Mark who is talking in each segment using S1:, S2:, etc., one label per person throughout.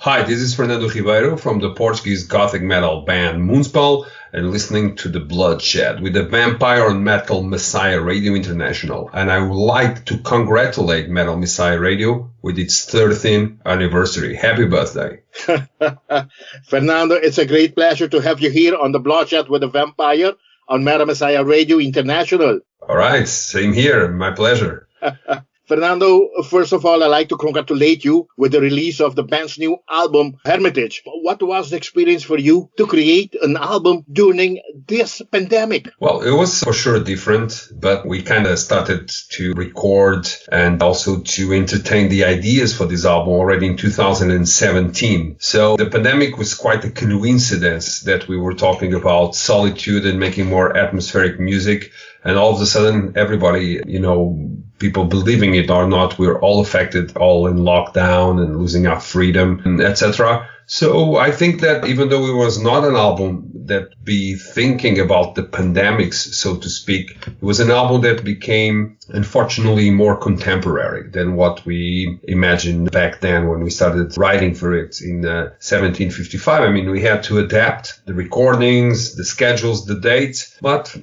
S1: Hi, this is Fernando Ribeiro from the Portuguese Gothic metal band MOONSPELL and listening to The Bloodshed with the Vampire on Metal Messiah Radio International. And I would like to congratulate Metal Messiah Radio with its 13th anniversary. Happy birthday.
S2: Fernando, it's a great pleasure to have you here on The Bloodshed with the Vampire on Metal Messiah Radio International.
S1: All right, same here. My pleasure.
S2: Fernando, first of all, I'd like to congratulate you with the release of the band's new album, Hermitage. What was the experience for you to create an album during this pandemic?
S1: Well, it was for sure different, but we kind of started to record and also to entertain the ideas for this album already in 2017. So the pandemic was quite a coincidence that we were talking about solitude and making more atmospheric music. And all of a sudden, everybody, people believing it or not, we're all affected, all in lockdown and losing our freedom, etc. So I think that even though it was not an album that be thinking about the pandemics, so to speak, it was an album that became, unfortunately, more contemporary than what we imagined back then when we started writing for it in 1755. I mean, we had to adapt the recordings, the schedules, the dates, but,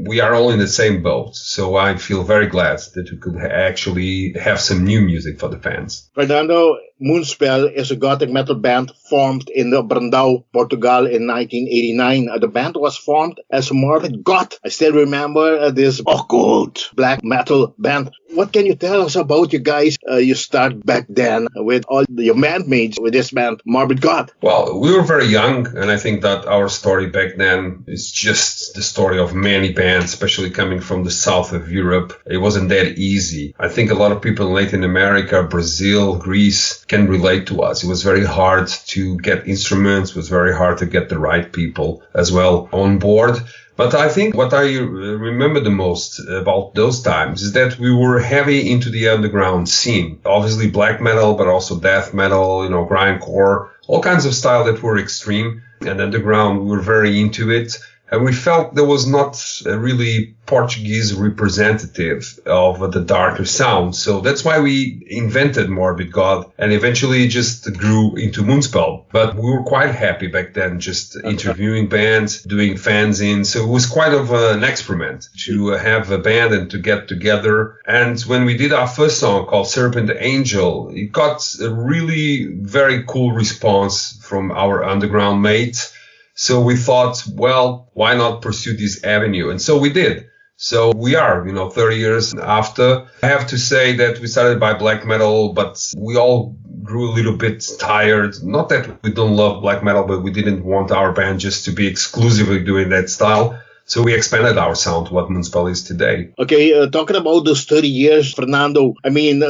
S1: we are all in the same boat. So I feel very glad that we could actually have some new music for the fans.
S2: Fernando, MOONSPELL is a gothic metal band formed in Brandoa, Portugal in 1989. The band was formed as MORBID GOD. I still remember this occult black metal band. What can you tell us about you guys? You start back then with all your bandmates with this band, MORBID GOD.
S1: Well, we were very young, and I think that our story back then is just the story of many bands, especially coming from the south of Europe. It wasn't that easy. I think a lot of people in Latin America, Brazil, Greece can relate to us. It was very hard to get instruments. It was very hard to get the right people as well on board. But I think what I remember the most about those times is that we were heavy into the underground scene. Obviously black metal, but also death metal, grindcore, all kinds of style that were extreme and underground. We were very into it. And we felt there was not a really Portuguese representative of the darker sound. So that's why we invented MORBID GOD and eventually just grew into MOONSPELL. But we were quite happy back then, just interviewing bands, doing fanzines. So it was quite of an experiment to have a band and to get together. And when we did our first song called Serpent Angel, it got a really very cool response from our underground mates. So we thought, well, why not pursue this avenue? And so we did. So we are, 30 years after. I have to say that we started by black metal, but we all grew a little bit tired. Not that we don't love black metal, but we didn't want our band just to be exclusively doing that style. So we expanded our sound to what MOONSPELL is today.
S2: Okay, talking about those 30 years, Fernando,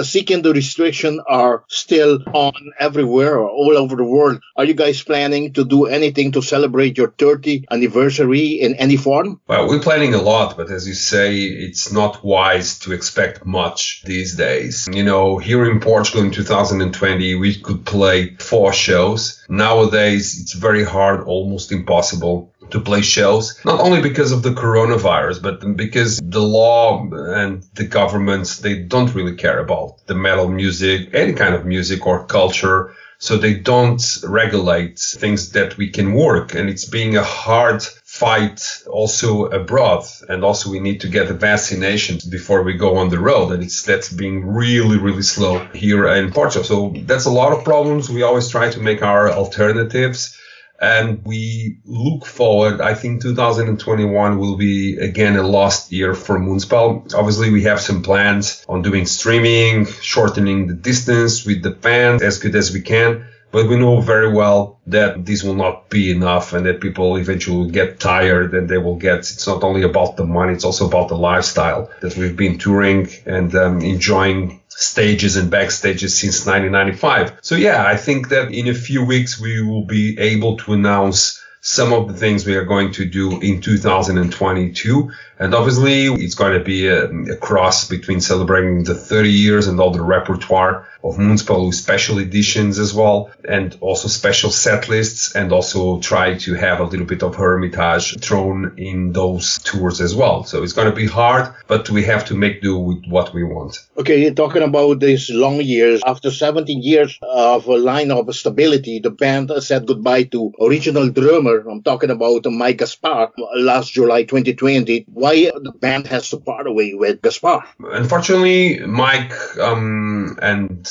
S2: seeking the restriction are still on everywhere, all over the world. Are you guys planning to do anything to celebrate your 30th anniversary in any form?
S1: Well, we're planning a lot, but as you say, it's not wise to expect much these days. Here in Portugal in 2020, we could play 4 shows. Nowadays, it's very hard, almost impossible to play shows, not only because of the coronavirus, but because the law and the governments, they don't really care about the metal music, any kind of music or culture. So they don't regulate things that we can work. And it's being a hard fight also abroad. And also we need to get the vaccinations before we go on the road. And that's being really, really slow here in Portugal. So that's a lot of problems. We always try to make our alternatives. And we look forward. I think 2021 will be, again, a lost year for MOONSPELL. Obviously, we have some plans on doing streaming, shortening the distance with the fans as good as we can. But we know very well that this will not be enough and that people eventually will get tired and they will it's not only about the money, it's also about the lifestyle that we've been touring and enjoying stages and backstages since 1995. So yeah, I think that in a few weeks we will be able to announce some of the things we are going to do in 2022. And obviously, it's going to be a cross between celebrating the 30 years and all the repertoire of MOONSPELL with special editions as well, and also special set lists, and also try to have a little bit of Hermitage thrown in those tours as well. So it's going to be hard, but we have to make do with what we want.
S2: Okay, you're talking about these long years. After 17 years of a line of stability, the band said goodbye to original drummer. I'm talking about Mike Gaspar last July 2020. Why the band has to part away with Gaspar?
S1: Unfortunately, Mike and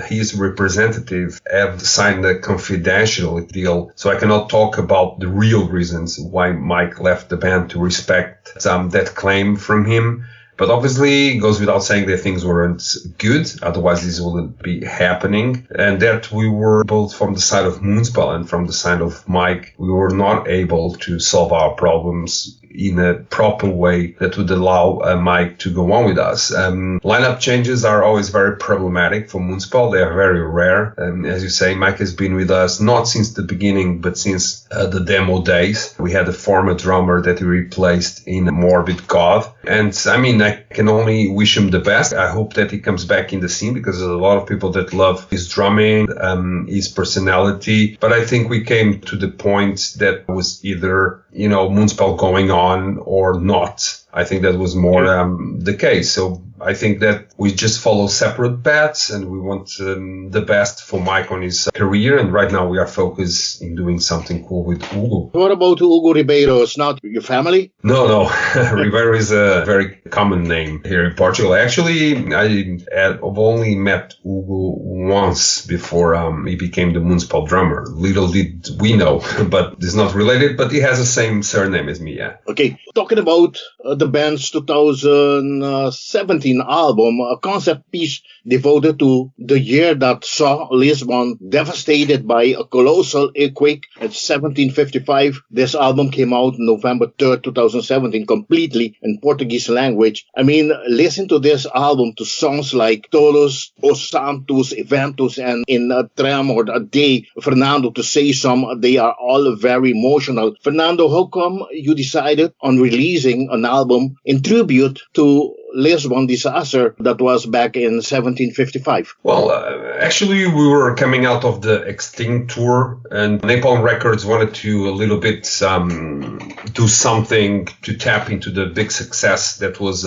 S1: his representative have signed a confidential deal, so I cannot talk about the real reasons why Mike left the band to respect that claim from him. But obviously, it goes without saying that things weren't good. Otherwise, this wouldn't be happening. And that we were both from the side of MOONSPELL and from the side of Mike, we were not able to solve our problems in a proper way that would allow Mike to go on with us. Lineup changes are always very problematic for MOONSPELL. They are very rare. As you say, Mike has been with us not since the beginning, but since the demo days. We had a former drummer that we replaced in MORBID GOD. And I mean, I can only wish him the best. I hope that he comes back in the scene because there's a lot of people that love his drumming, his personality. But I think we came to the point that was either, MOONSPELL going on or not. I think that was more the case. So I think that we just follow separate paths and we want the best for Mike on his career. And right now we are focused in doing something cool with Hugo.
S2: What about Hugo Ribeiro? It's not your family?
S1: No. Ribeiro is a very common name here in Portugal. Actually, I've only met Hugo once before he became the MOONSPELL drummer. Little did we know, but it's not related, but he has the same surname as me, yeah.
S2: Okay, talking about the band's 2017 album, a concept piece devoted to the year that saw Lisbon devastated by a colossal earthquake in 1755. This album came out November 3rd, 2017, completely in Portuguese language. I mean, listen to this album to songs like Todos os Santos, Eventos, and In a Tremor a Day, Fernando, to say some. They are all very emotional. Fernando, how come you decided on releasing an album in tribute to Lisbon disaster that was back in 1755?
S1: Well, actually, we were coming out of the Extinct tour, and Napalm Records wanted to a little bit do something to tap into the big success that was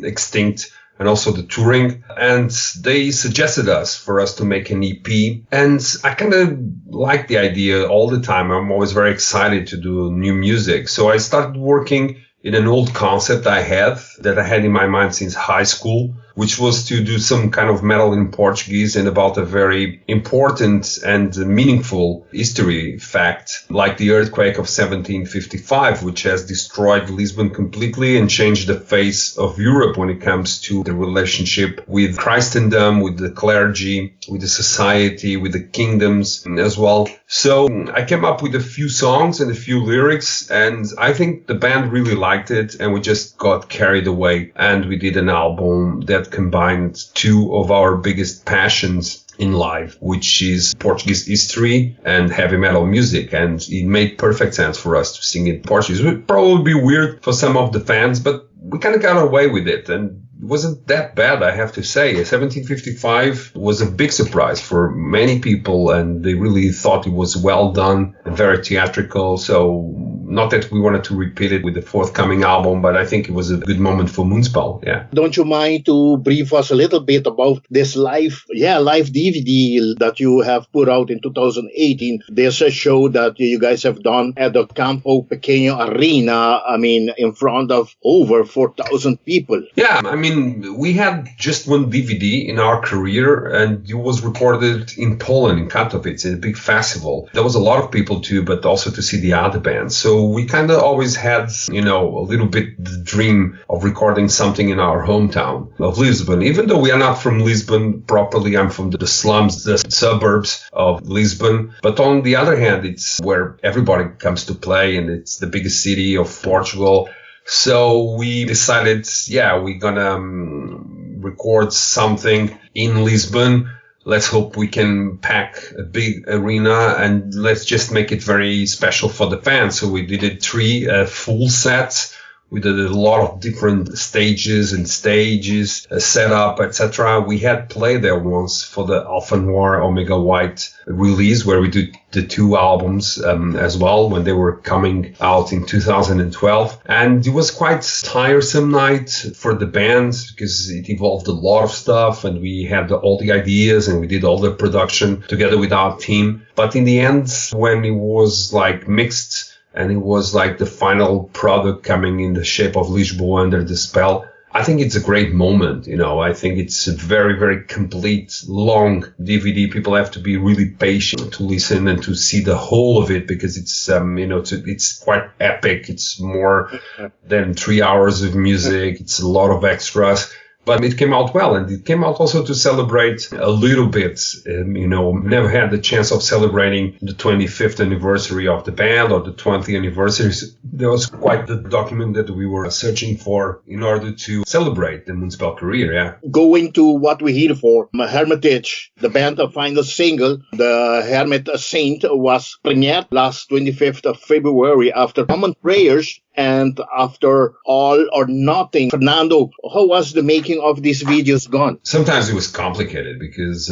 S1: Extinct and also the touring. And they suggested for us to make an EP. And I kind of like the idea all the time. I'm always very excited to do new music. So I started working in an old concept I had in my mind since high school, which was to do some kind of metal in Portuguese and about a very important and meaningful history fact, like the earthquake of 1755, which has destroyed Lisbon completely and changed the face of Europe when it comes to the relationship with Christendom, with the clergy, with the society, with the kingdoms as well. So I came up with a few songs and a few lyrics, and I think the band really liked it, and we just got carried away, and we did an album that combined two of our biggest passions in life, which is Portuguese history and heavy metal music. And it made perfect sense for us to sing in Portuguese. It would probably be weird for some of the fans, but we kind of got away with it. And it wasn't that bad, I have to say. 1755 was a big surprise for many people, and they really thought it was well done and very theatrical. So not that we wanted to repeat it with the forthcoming album, but I think it was a good moment for MOONSPELL, yeah.
S2: Don't you mind to brief us a little bit about this live DVD that you have put out in 2018? There's a show that you guys have done at the Campo Pequeno Arena, in front of over 4,000 people.
S1: Yeah, we had just one DVD in our career, and it was recorded in Poland, in Katowice, in a big festival. There was a lot of people too, but also to see the other bands. So we kind of always had, a little bit the dream of recording something in our hometown of Lisbon. Even though we are not from Lisbon properly, I'm from the slums, the suburbs of Lisbon. But on the other hand, it's where everybody comes to play, and it's the biggest city of Portugal. So we decided, we're gonna record something in Lisbon. Let's hope we can pack a big arena, and let's just make it very special for the fans. So we did 3 full sets We did a lot of different stages set up, etc. We had played there once for the Alpha Noir Omega White release, where we did the 2 albums as well when they were coming out in 2012. And it was quite tiresome night for the band because it involved a lot of stuff, and we had all the ideas and we did all the production together with our team. But in the end, when it was like mixed and it was like the final product coming in the shape of Lisboa Under the Spell, I think it's a great moment. I think it's a very, very complete, long DVD. People have to be really patient to listen and to see the whole of it, because it's, it's quite epic. It's more than 3 hours of music. It's a lot of extras. But it came out well, and it came out also to celebrate a little bit. Never had the chance of celebrating the 25th anniversary of the band or the 20th anniversary. There was quite the document that we were searching for in order to celebrate the MOONSPELL career, yeah.
S2: Going to what we're here for, Hermitage, the band's final single, The Hermit Saint, was premiered last 25th of February after common prayers and after All or Nothing. Fernando, how was the making of these videos gone?
S1: Sometimes it was complicated because,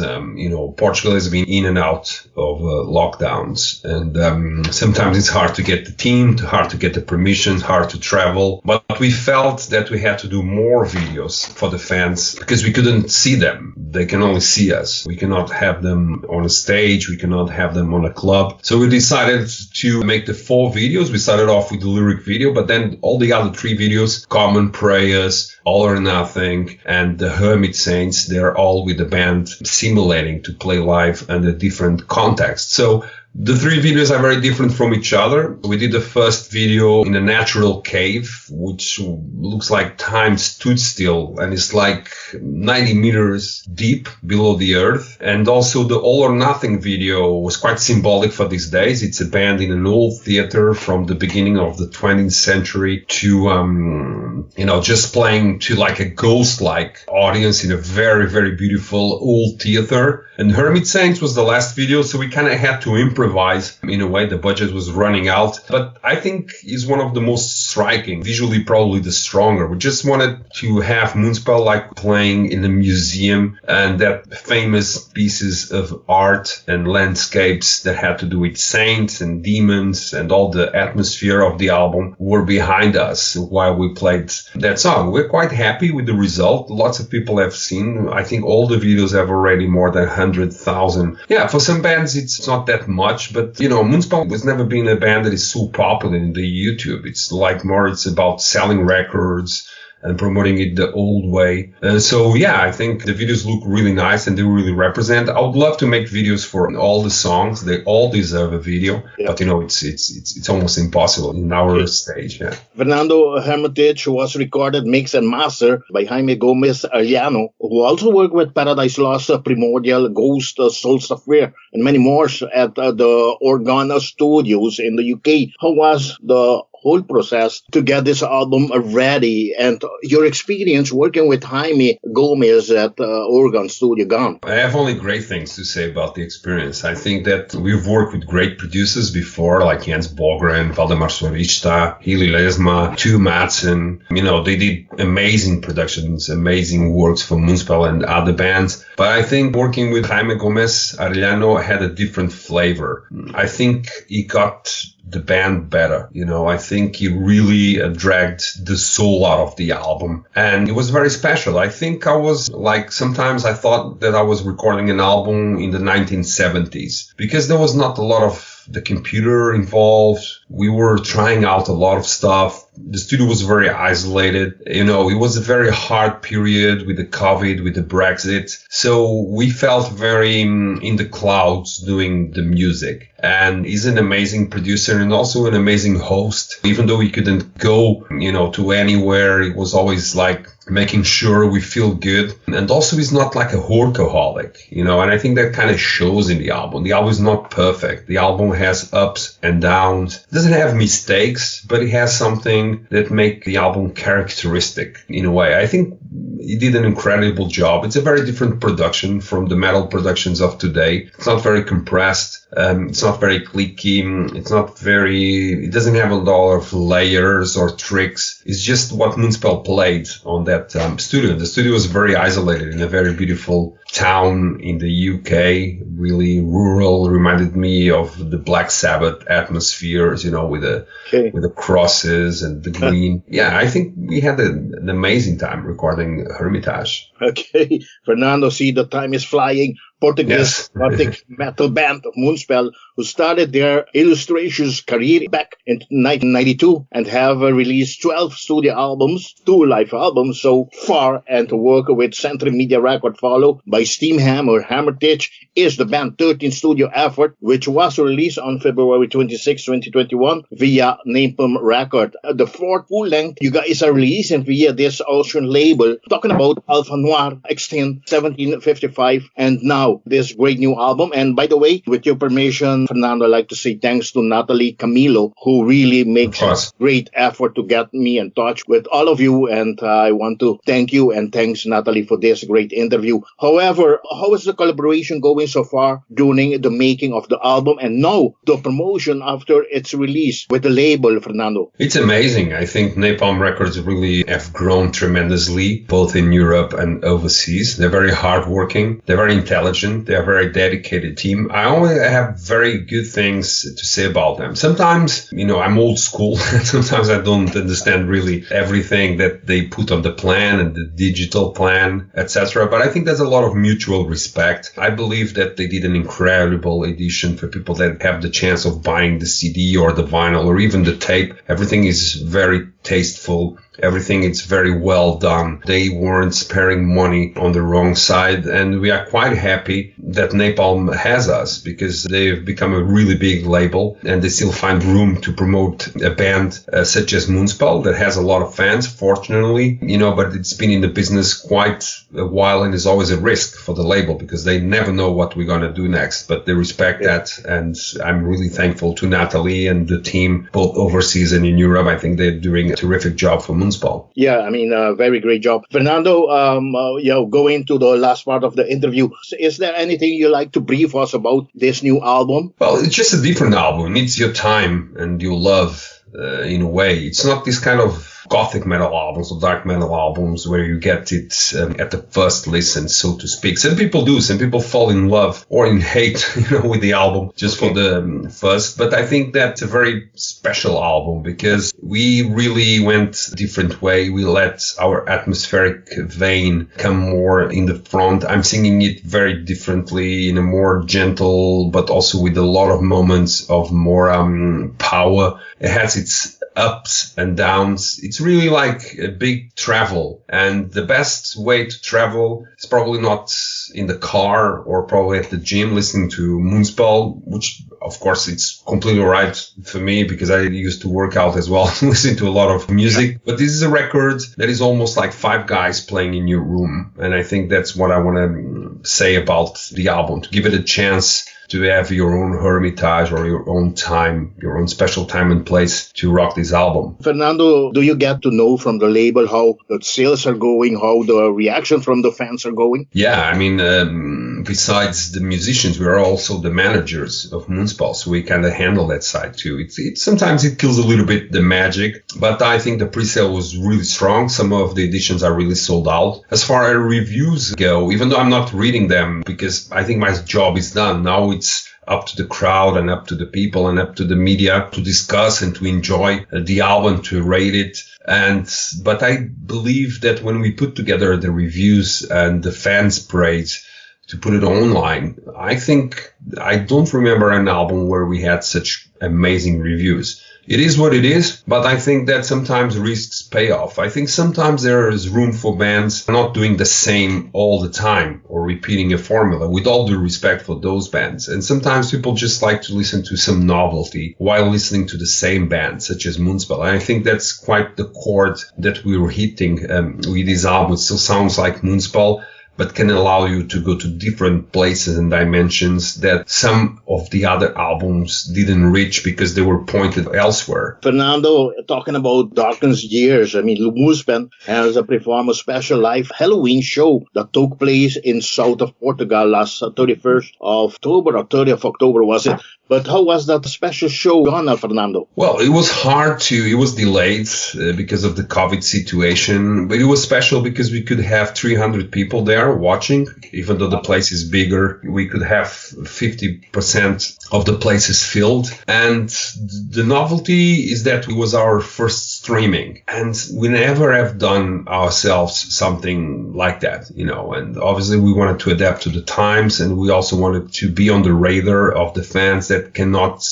S1: Portugal has been in and out of lockdowns. And sometimes it's hard to get the team, hard to get the permissions, hard to travel. But we felt that we had to do more videos for the fans because we couldn't see them. They can only see us. We cannot have them on a stage. We cannot have them on a club. So we decided to make the 4 videos. We started off with the lyric video, but then all the other 3 videos, Common Prayers, All or Nothing, and the Hermit Saints, they're all with the band simulating to play live under different contexts. So the 3 videos are very different from each other. We did the first video in a natural cave, which looks like time stood still, and it's like 90 meters deep below the earth. And also the All or Nothing video was quite symbolic for these days. It's a band in an old theater from the beginning of the 20th century to, just playing to like a ghost-like audience in a very, very beautiful old theater. And Hermit Saints was the last video, so we kind of had to improvise in a way. The budget was running out, but I think is one of the most striking, visually probably the stronger. We just wanted to have MOONSPELL like playing in a museum, and that famous pieces of art and landscapes that had to do with saints and demons and all the atmosphere of the album were behind us while we played that song. We're quite happy with the result. Lots of people have seen. I think all the videos have already more than 100,000. Yeah, for some bands it's not that much, but MOONSPELL has never been a band that is so popular in the YouTube. It's about selling records and promoting it the old way. So yeah, I think the videos look really nice and they really represent. I would love to make videos for all the songs. They all deserve a video, but it's almost impossible in our stage. Yeah.
S2: Fernando, Hermitage was recorded, mixed and mastered by Jaime Gomez Arellano, who also worked with Paradise Lost, Primordial, Ghost, Soul Software, and many more at the Organa Studios in the UK. How was the whole process to get this album ready, and your experience working with Jaime Gomez at Organ Studio gone?
S1: I have only great things to say about the experience. I think that we've worked with great producers before, like Jens Bogren, Valdemar Sorista, Hili Lesma, Tu Madsen. They did amazing productions, amazing works for MOONSPELL and other bands. But I think working with Jaime Gomez Arellano had a different flavor. I think he got the band better. I think he really dragged the soul out of the album, and it was very special. I think I was sometimes I thought that I was recording an album in the 1970s because there was not a lot of the computer involved. We were trying out a lot of stuff. The studio was very isolated. It was a very hard period with the COVID, with the Brexit. So we felt very in the clouds doing the music. And he's an amazing producer and also an amazing host. Even though he couldn't go, to anywhere, it was always like making sure we feel good. And also he's not like a workaholic, you know, and I think that kind of shows in the album. The album is not perfect. The album has ups and downs. It doesn't have mistakes, but it has something that make the album characteristic in a way. I think he did an incredible job. It's a very different production from the metal productions of today. It's not very compressed. It's not very clicky. It doesn't have a lot of layers or tricks. It's just what MOONSPELL played on that studio. The studio was very isolated in a very beautiful town in the UK, really rural, reminded me of the Black Sabbath atmospheres, you know, with the crosses and the green. Yeah, I think we had an amazing time recording Hermitage.
S2: Okay, Fernando, see the time is flying. Portuguese Gothic metal band of MOONSPELL, who started their illustrious career back in 1992 and have released 12 studio albums, 2 live albums so far, and to work with Century Media Record followed by Steamhammer. Hermitage is the band's 13th studio effort, which was released on February 26, 2021 via Napalm Records. The 4th full-length you guys are releasing via this Austrian label, talking about Alpha Noir, Extinct, 1755, and now this great new album. And by the way, with your permission, Fernando, I'd like to say thanks to Natalie Camilo, who really makes a great effort to get me in touch with all of you. And I want to thank you and thanks, Natalie, for this great interview. However, how is the collaboration going so far during the making of the album and now the promotion after its release with the label, Fernando?
S1: It's amazing. I think Napalm Records really have grown tremendously, both in Europe and overseas. They're very hardworking. They're very intelligent. They are a very dedicated team. I only have very good things to say about them. Sometimes, you know, I'm old school. Sometimes I don't understand really everything that they put on the plan and the digital plan, etc. But I think there's a lot of mutual respect. I believe that they did an incredible edition for people that have the chance of buying the CD or the vinyl or even the tape. Everything is very tasteful. Everything is very well done. They weren't sparing money on the wrong side. And we are quite happy that Napalm has us because they've become a really big label and they still find room to promote a band such as MOONSPELL that has a lot of fans, fortunately, you know, but it's been in the business quite a while and is always a risk for the label because they never know what we're going to do next, but they respect that. And I'm really thankful to Natalie and the team, both overseas and in Europe. I think they're doing a terrific job for MOONSPELL.
S2: Yeah, I mean, very great job. Fernando, going to the last part of the interview, is there anything you like to brief us about this new album?
S1: Well, it's just a different album. It's your time and your love in a way. It's not this kind of gothic metal albums or dark metal albums where you get it at the first listen, so to speak. Some people do. Some people fall in love or in hate, you know, with the album just for the first. But I think that's a very special album because we really went a different way. We let our atmospheric vein come more in the front. I'm singing it very differently in a more gentle, but also with a lot of moments of more power. It has its ups and downs. It's really like a big travel. And the best way to travel is probably not in the car or probably at the gym listening to MOONSPELL, which of course it's completely right for me because I used to work out as well, listening to a lot of music. But this is a record that is almost like 5 guys playing in your room. And I think that's what I want to say about the album, to give it a chance to have your own Hermitage or your own time, your own special time and place to rock this album.
S2: Fernando, do you get to know from the label how the sales are going, how the reaction from the fans are going?
S1: Yeah, I mean, besides the musicians, we are also the managers of MOONSPELL, so we kind of handle that side too. Sometimes it kills a little bit the magic, but I think the pre-sale was really strong. Some of the editions are really sold out. As far as reviews go, even though I'm not reading them because I think my job is done, now it's up to the crowd and up to the people and up to the media to discuss and to enjoy the album, to rate it. But I believe that when we put together the reviews and the fans praise to put it online, I think I don't remember an album where we had such amazing reviews. It is what it is, but I think that sometimes risks pay off. I think sometimes there is room for bands not doing the same all the time or repeating a formula, with all due respect for those bands. And sometimes people just like to listen to some novelty while listening to the same band, such as MOONSPELL. And I think that's quite the chord that we were hitting with this album. It still sounds like MOONSPELL, but can allow you to go to different places and dimensions that some of the other albums didn't reach because they were pointed elsewhere.
S2: Fernando, talking about Darken's years, I mean, MOONSPELL has performed a special live Halloween show that took place in south of Portugal last 31st of October or 30th of October, was it? But how was that special show gone, Fernando?
S1: Well, it was it was delayed because of the COVID situation, but it was special because we could have 300 people there watching. Even though the place is bigger, we could have 50% of the places filled. And the novelty is that it was our first streaming, and we never have done ourselves something like that, and obviously we wanted to adapt to the times, and we also wanted to be on the radar of the fans that cannot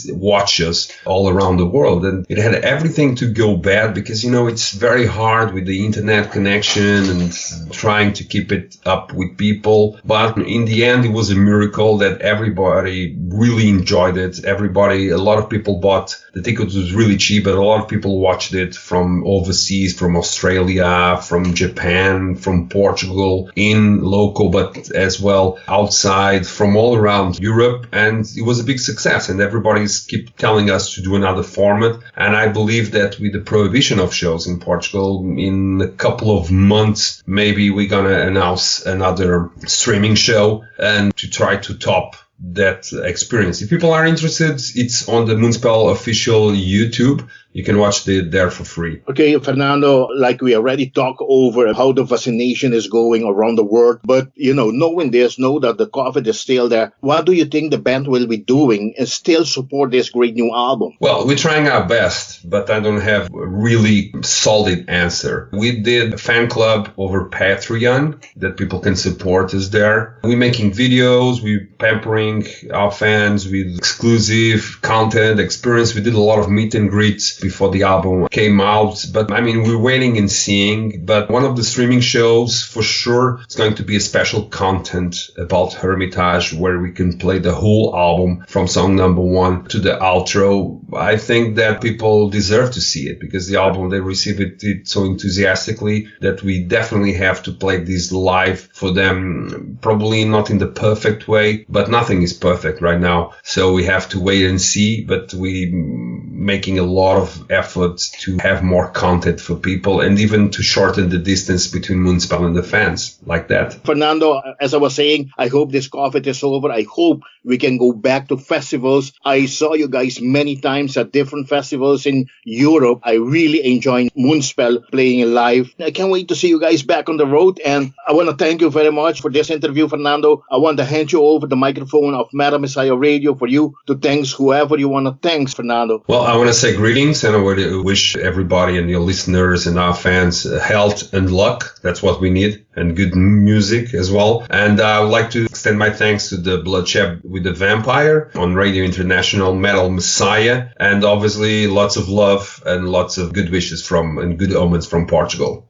S1: watch us all around the world. And it had everything to go bad because, it's very hard with the internet connection and trying to keep it up with people. But in the end, it was a miracle that everybody really enjoyed it. A lot of people bought the tickets. Was really cheap, but a lot of people watched it from overseas, from Australia, from Japan, from Portugal, in local, but as well outside, from all around Europe. And it was a big success, and everybody's keep telling us to do another format. And I believe that with the prohibition of shows in Portugal, in a couple of months, maybe we're gonna announce another streaming show and to try to top that experience. If people are interested, it's on the MOONSPELL official YouTube. You can watch it there for free.
S2: Okay, Fernando, like we already talked over how the vaccination is going around the world, but, knowing this, know that the COVID is still there, what do you think the band will be doing and still support this great new album?
S1: Well, we're trying our best, but I don't have a really solid answer. We did a fan club over Patreon that people can support us there. We're making videos, we're pampering our fans with exclusive content, experience. We did a lot of meet and greets before the album came out. But we're waiting and seeing. But one of the streaming shows, for sure, it's going to be a special content about Hermitage where we can play the whole album from song number 1 to the outro. I think that people deserve to see it because the album, they receive it so enthusiastically that we definitely have to play this live for them. Probably not in the perfect way, but nothing is perfect right now. So we have to wait and see, but we making a lot of efforts to have more content for people and even to shorten the distance between MOONSPELL and the fans like that.
S2: Fernando, as I was saying, I hope this COVID is over. I hope we can go back to festivals. I saw you guys many times at different festivals in Europe. I really enjoyed MOONSPELL playing live. I can't wait to see you guys back on the road. And I want to thank you very much for this interview, Fernando. I want to hand you over the microphone of Metal Messiah Radio for you to thank whoever you want to thank, Fernando.
S1: Well, I want to say greetings, and I want to wish everybody and your listeners and our fans health and luck. That's what we need, and good music as well. And I would like to extend my thanks to the Bloodshed with the Vampire on Radio International, Metal Messiah, and obviously lots of love and lots of good wishes and good omens from Portugal.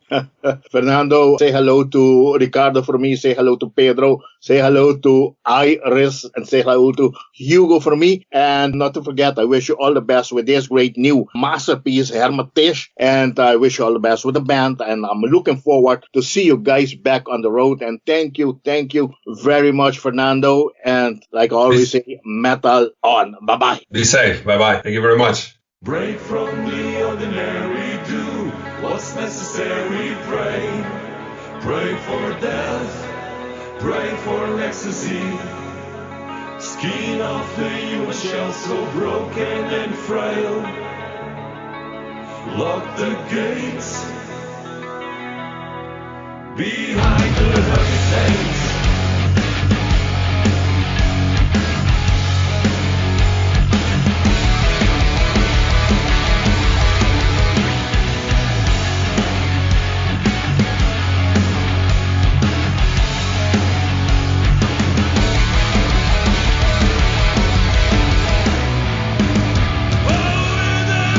S2: Fernando, say hello to Ricardo for me, say hello to Pedro, say hello to Iris, and say hello to Hugo for me. And not to forget, I wish you all the best with this great new masterpiece, Hermitage. And I wish you all the best with the band. And I'm looking forward to see you guys back on the road. And thank you very much, Fernando. And like I always say, metal on. Bye-bye.
S1: Be safe. Bye-bye. Thank you very much.
S3: Break from the ordinary, do what's necessary, pray for death, pray for ecstasy. Skin of the human shell so broken and frail. Lock the gates behind the hermitage. Oh, with the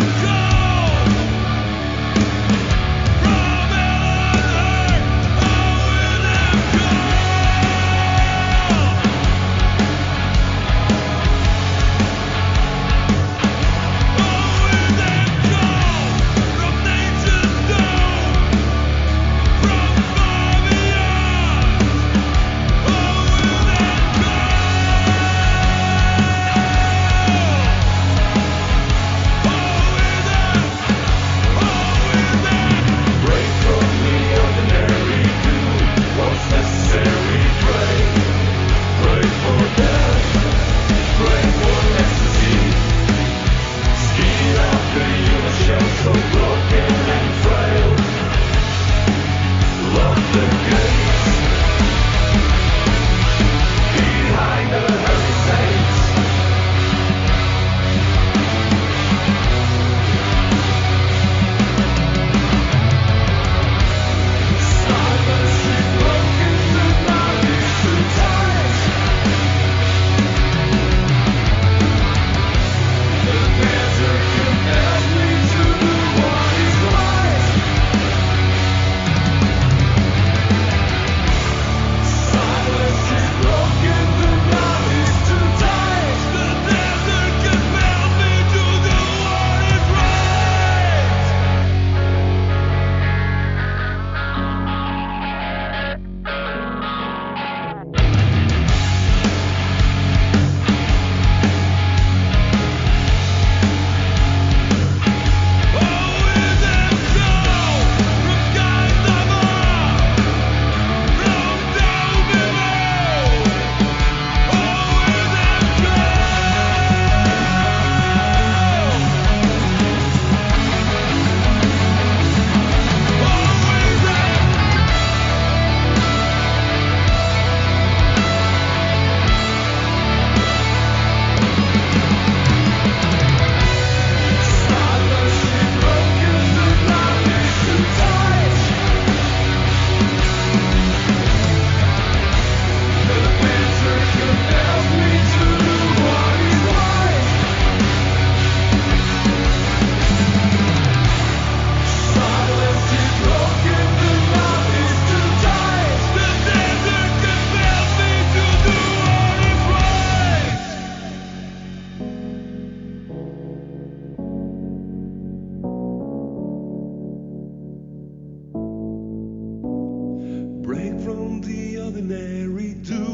S3: ordinary. Do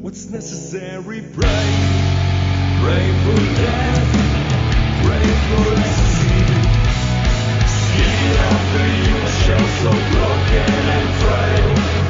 S3: what's necessary. Pray, pray for death, pray for ecstasy. See after you a shell so broken and frail.